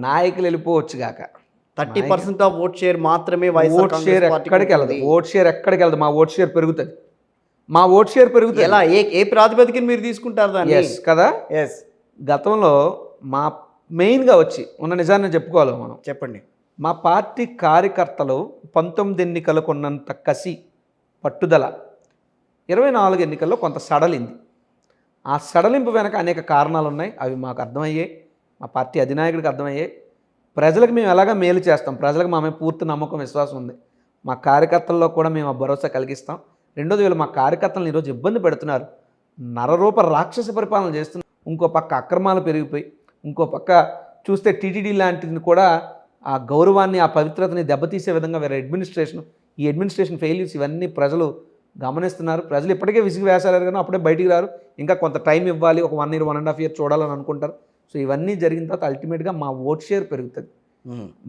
నాయకులు వెళ్ళిపోవచ్చు గాక 30% ఆఫ్ ఓట్ షేర్ మాత్రమే ఓట్ షేర్ ఎక్కడికి వెళ్ళదు. ఓట్ షేర్ ఎక్కడికి వెళ్ళదు. మా ఓట్ షేర్ పెరుగుతుంది. మా ఓట్ షేర్ పెరుగుతుంది. ఎలా ఏ ప్రాతిపదికన మీరు తీసుకుంటారు దాన్ని? ఎస్ కదా. ఎస్. గతంలో మా మెయిన్గా వచ్చి ఉన్న నిజాన్ని చెప్పుకోవాలి మనం. చెప్పండి. మా పార్టీ కార్యకర్తలు 19 ఎన్నికలకు ఉన్నంత కసి, పట్టుదల 24 ఎన్నికల్లో కొంత సడలింది. ఆ సడలింపు వెనక అనేక కారణాలు ఉన్నాయి. అవి మాకు అర్థమయ్యాయి, మా పార్టీ అధినాయకుడికి అర్థమయ్యాయి. ప్రజలకు మేము ఎలాగ మేలు చేస్తాం, ప్రజలకు మా మీద పూర్తి నమ్మకం, విశ్వాసం ఉంది. మా కార్యకర్తల్లో కూడా మేము ఆ భరోసా కలిగిస్తాం. రెండోది, వీళ్ళు మా కార్యకర్తలను ఈరోజు ఇబ్బంది పెడుతున్నారు. నరరూప రాక్షస పరిపాలన చేస్తున్నారు. ఇంకో పక్క అక్రమాలు పెరిగిపోయి, ఇంకో పక్క చూస్తే టీటీడీ లాంటిది కూడా ఆ గౌరవాన్ని, ఆ పవిత్రతని దెబ్బతీసే విధంగా వేరే ఈ అడ్మినిస్ట్రేషన్ ఫెయిల్యూర్స్ ఇవన్నీ ప్రజలు గమనిస్తున్నారు. ప్రజలు ఇప్పటికే విసిగి వేసారు కానీ అప్పుడే బయటికి రారు. ఇంకా కొంత టైం ఇవ్వాలి, ఒక 1 year 1.5 year చూడాలని అనుకుంటారు. సో ఇవన్నీ జరిగిన తర్వాత అల్టిమేట్గా మా ఓట్ షేర్ పెరుగుతుంది.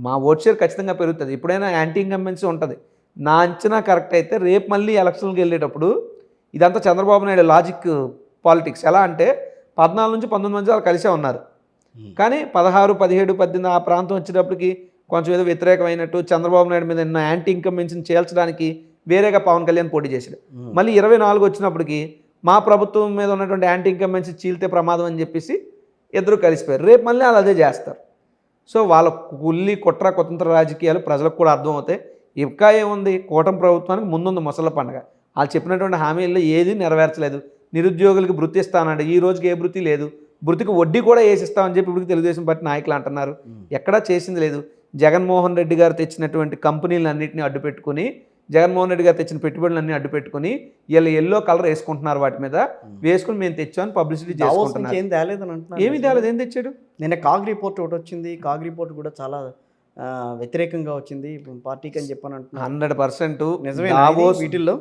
మా ఓట్ షేర్ ఖచ్చితంగా పెరుగుతుంది. ఎప్పుడైనా యాంటీ ఇన్కంబెన్సీ ఉంటుంది. నా అంచనా కరెక్ట్ అయితే రేపు మళ్ళీ ఎలక్షన్కి వెళ్ళేటప్పుడు ఇదంతా చంద్రబాబు నాయుడు లాజిక్ పాలిటిక్స్. ఎలా అంటే 14 నుంచి 19 మంది వాళ్ళు కలిసే ఉన్నారు. కానీ 16, 17, 18 ఆ ప్రాంతం వచ్చేటప్పటికి కొంచెం ఏదో వ్యతిరేకమైనట్టు చంద్రబాబు నాయుడు మీద ఉన్న యాంటీ ఇన్కంబెన్సీని చేల్చడానికి వేరేగా పవన్ కళ్యాణ్ పోటీ చేశాడు. మళ్ళీ 24 వచ్చినప్పటికి మా ప్రభుత్వం మీద ఉన్నటువంటి యాంటీ ఇన్కంబెన్సీ చీల్తే ప్రమాదం అని చెప్పేసి ఇద్దరు కలిసిపోయారు. రేపు మళ్ళీ వాళ్ళు అదే చేస్తారు. సో వాళ్ళ కుట్ర కుతంత్ర రాజకీయాలు ప్రజలకు కూడా అర్థమవుతాయి. ఇంకా ఏముంది, కూటమి ప్రభుత్వానికి ముందుంది ముసళ్ళ పండుగ. వాళ్ళు చెప్పినటువంటి హామీల్లో ఏది నెరవేర్చలేదు. నిరుద్యోగులకు భృతి ఇస్తానండి, ఈ రోజుకి ఏ భృతి లేదు. భృతికి వడ్డీ కూడా వేసిస్తామని చెప్పి ఇప్పుడు తెలుగుదేశం పార్టీ నాయకులు అంటున్నారు. ఎక్కడా చేసింది లేదు. జగన్మోహన్ రెడ్డి గారు తెచ్చినటువంటి కంపెనీలన్నింటినీ అడ్డుపెట్టుకుని, జగన్మోహన్ రెడ్డి గారు తెచ్చిన పెట్టుబడులన్నీ అడ్డుపెట్టుకుని వీళ్ళు ఎల్లో కలర్ వేసుకుంటున్నారు. వాటి మీద వేసుకుని మేము తెచ్చామని పబ్లిసిటీ చేసుకుంటున్నారు. ఏమీ తేలేదు. ఏం తెచ్చాడు? నిన్న కాగ్ రిపోర్ట్ ఒకటి వచ్చింది. కాగ్ రిపోర్ట్ కూడా చాలా వ్యతిరేకంగా వచ్చింది పార్టీకి అని చెప్పని అంటున్నారు. 100% నిజమే. వీటిల్లో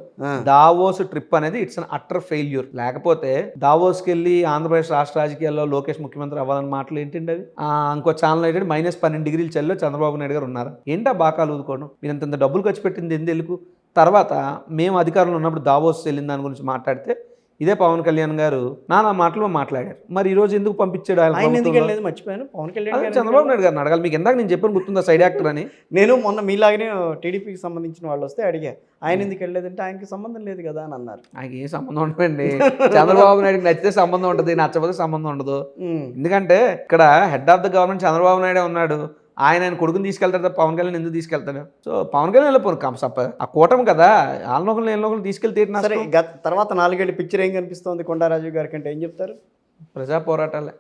దావోస్ ట్రిప్ అనేది ఇట్స్ అన్ అటర్ ఫెయిల్యూర్. లేకపోతే దావోస్కి వెళ్ళి ఆంధ్రప్రదేశ్ రాష్ట్ర రాజకీయాల్లో లోకేష్ ముఖ్యమంత్రి అవ్వాలని మాటలు ఏంటండి అవి? ఇంకో ఛానల్ అయితే -12 degrees చల్లో చంద్రబాబు నాయుడు గారు ఉన్నారు. ఏంటా బాకాలు ఊదుకోవడం? మీరు ఇంత డబ్బులు ఖర్చు పెట్టింది ఎందుకు? తర్వాత మేము అధికారంలో ఉన్నప్పుడు దావోస్ వెళ్ళిన దాని గురించి మాట్లాడితే ఇదే పవన్ కళ్యాణ్ గారు నానా మాటలు మాట్లాడారు. మరి ఈ రోజు ఎందుకు పంపించాడు? ఆయన ఎందుకు వెళ్ళలేదు మర్చిపోయాను. పవన్ కళ్యాణ్ చంద్రబాబు నాయుడు గారిని అడగాలి. మీకు ఇందాక నేను చెప్పాను గుర్తుందా, సైడ్ యాక్టర్ అని. నేను మొన్న మీలాగనే టీడీపీకి సంబంధించిన వాళ్ళు వస్తే అడిగా, ఆయన ఎందుకు వెళ్ళలేదంటే ఆయనకి సంబంధం లేదు కదా అని అన్నారు. ఆయనకి ఏ సంబంధం ఉండదండి. చంద్రబాబు నాయుడుకి నచ్చితే సంబంధం ఉంటుంది, నచ్చకపోతే సంబంధం ఉండదు. ఎందుకంటే ఇక్కడ head of the government Chandrababu నాయుడే ఉన్నాడు. ఆయన కొడుకుని తీసుకెళ్తాడు తప్ప పవన్ కళ్యాణ్ ఎందుకు తీసుకెళ్తాడు? సో పవన్ కళ్యాణ్ వెళ్ళిపోను ఆ కూటమి కదా, ఆల్నొకరు తీసుకెళ్తే సరే. తర్వాత 4 ఏళ్ళ పిక్చర్ ఏం కనిపిస్తుంది కొండారాజు గారి కంటే? ఏం చెప్తారు? ప్రజా పోరాటాలే,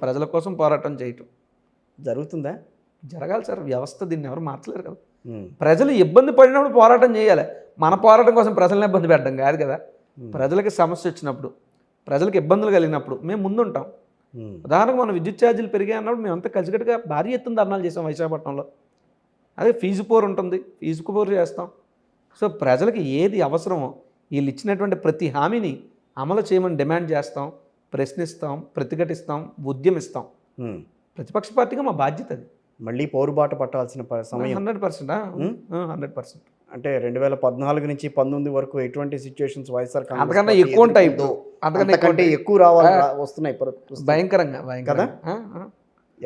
ప్రజల కోసం పోరాటం చేయటం జరుగుతుందా? జరగాలి సార్. వ్యవస్థ దీన్ని ఎవరు మార్చలేరు కదా. ప్రజలు ఇబ్బంది పడినప్పుడు పోరాటం చేయాలి. మన పోరాటం కోసం ప్రజలను ఇబ్బంది పెట్టడం కాదు కదా. ప్రజలకి సమస్య వచ్చినప్పుడు, ప్రజలకు ఇబ్బందులు కలిగినప్పుడు మేము ముందుంటాం. ఉదాహరణకు మనం విద్యుత్ ఛార్జీలు పెరిగాయి అన్నప్పుడు మేమంతా కలిసికట్టుగా భారీ ఎత్తున ధర్నాలు చేసాం విశాఖపట్నంలో. అదే ఫీజు పోర్ ఉంటుంది, ఫీజు పోర్ చేస్తాం. సో ప్రజలకు ఏది అవసరమో వీళ్ళు ఇచ్చినటువంటి ప్రతి హామీని అమలు చేయమని డిమాండ్ చేస్తాం, ప్రశ్నిస్తాం, ప్రతిఘటిస్తాం, ఉద్యమిస్తాం. ప్రతిపక్ష పార్టీగా మా బాధ్యత అది. మళ్ళీ పోరుబాట పట్టాల్సిన సమయం 100%. అంటే 2014 నుంచి 19 వరకు ఎటువంటి సిచ్యువేషన్స్ వైఎస్ఆర్ అంతకన్నా ఎక్కువ ఉంటాయి. అంతకంటే ఎక్కువ రావాలి వస్తున్నాయి భయంకరంగా కదా.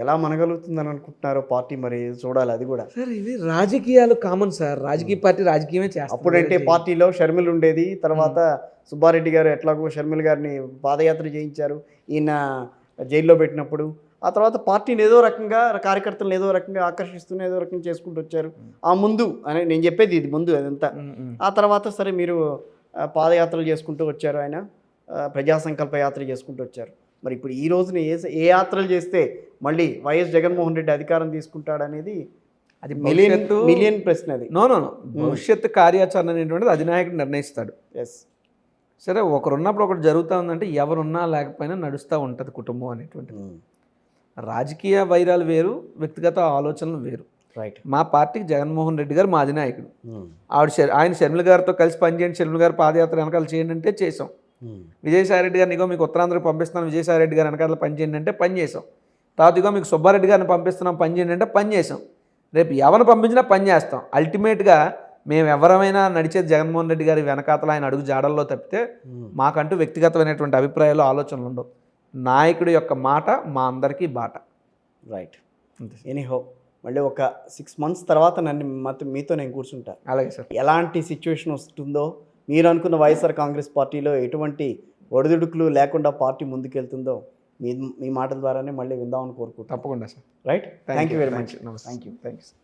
ఎలా మనగలుగుతుందని అనుకుంటున్నారో పార్టీ, మరి చూడాలి అది కూడా. సార్ ఇవి రాజకీయాలు కామన్ సార్. రాజకీయ పార్టీ రాజకీయమే చేస్తారు. అప్పుడంటే పార్టీలో షర్మిల ఉండేది. తర్వాత సుబ్బారెడ్డి గారు ఎట్లాగో షర్మిల గారిని పాదయాత్ర చేయించారు ఈయన జైల్లో పెట్టినప్పుడు. ఆ తర్వాత పార్టీని ఏదో రకంగా, కార్యకర్తలను ఏదో రకంగా ఆకర్షిస్తూనే ఏదో రకంగా చేసుకుంటూ వచ్చారు. ఆ ముందు అని నేను చెప్పేది ఇది ముందు అదంతా. ఆ తర్వాత సరే మీరు పాదయాత్రలు చేసుకుంటూ వచ్చారు, ఆయన ప్రజా సంకల్ప యాత్ర చేసుకుంటూ వచ్చారు. మరి ఇప్పుడు ఈ రోజున ఏ యాత్రలు చేస్తే మళ్ళీ వైఎస్ జగన్మోహన్ రెడ్డి అధికారం తీసుకుంటాడనేది అది మిలియన్ ప్రశ్న. అది నో భవిష్యత్తు కార్యాచరణ అనేటువంటిది అధినాయకుడు నిర్ణయిస్తాడు. ఎస్. సరే, ఒకరున్నప్పుడు ఒకటి జరుగుతూ ఉందంటే ఎవరున్నా లేకపోయినా నడుస్తూ ఉంటుంది కుటుంబం అనేటువంటిది. రాజకీయ వైరాలు వేరు, వ్యక్తిగత ఆలోచనలు వేరు. రైట్. మా పార్టీకి జగన్మోహన్ రెడ్డి గారు మా అధినాయకుడు. ఆయన షర్మిల గారితో కలిసి పనిచేయండి, షర్మిల గారు పాదయాత్ర వెనకాల చేయండి అంటే చేసాం. విజయసాయి రెడ్డి గారిని ఇగో మీకు ఉత్తరాంధ్రకు పంపిస్తున్నాం, విజయసాయి రెడ్డి గారు వెనకాల పనిచేయండి అంటే పని చేసాం. తర్వాత ఇగో మీకు సుబ్బారెడ్డి గారిని పంపిస్తున్నాం పని చేయండి అంటే పని చేసాం. రేపు ఎవరిని పంపించినా పని చేస్తాం. అల్టిమేట్గా మేము ఎవరమైనా నడిచేది జగన్మోహన్ రెడ్డి గారి వెనకాతల ఆయన అడుగు జాడల్లో తప్పితే మాకంటూ వ్యక్తిగతమైనటువంటి అభిప్రాయాలు, ఆలోచనలు ఉండవు. నాయకుడి యొక్క మాట మా అందరికీ బాట. రైట్. అంతే సార్. ఎనీహో మళ్ళీ ఒక 6 months తర్వాత మీతో నేను కూర్చుంటా. అలాగే సార్. ఎలాంటి సిచ్యువేషన్ వస్తుందో, మీరు అనుకున్న వైఎస్ఆర్ కాంగ్రెస్ పార్టీలో ఎటువంటి ఒడిదుడుకులు లేకుండా పార్టీ ముందుకెళ్తుందో మీ మీ మాటల ద్వారానే మళ్ళీ విందామని కోరుకుంటాం. తప్పకుండా sir. Right, thank you very much. నమస్తే. Thank you. Thank you sir.